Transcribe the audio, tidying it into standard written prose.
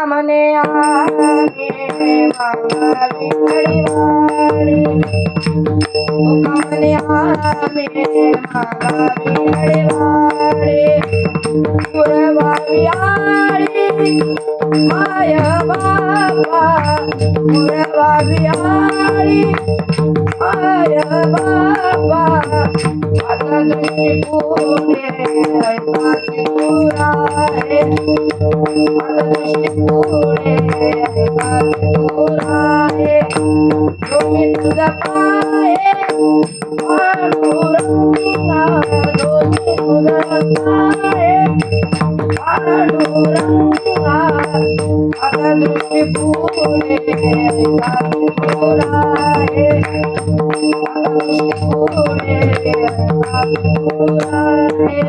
मने आले मागावी खडीवाडी मने आले मागावी खडीवाडी पुरवावी आली माय बाबा पुरवावी आली माय बाबा आता दृष्टी पुणे ऐकाची पुराणे पुढे ऐकाचे पुराणे तुम्ही तुझा पाये पांडुरंगा तुम्ही तुझा पाये पांडुरंगा आता दृष्टी पुढे ऐकाचे पुराणे आता दृष्टी पुढे ऐकाचे पुराणे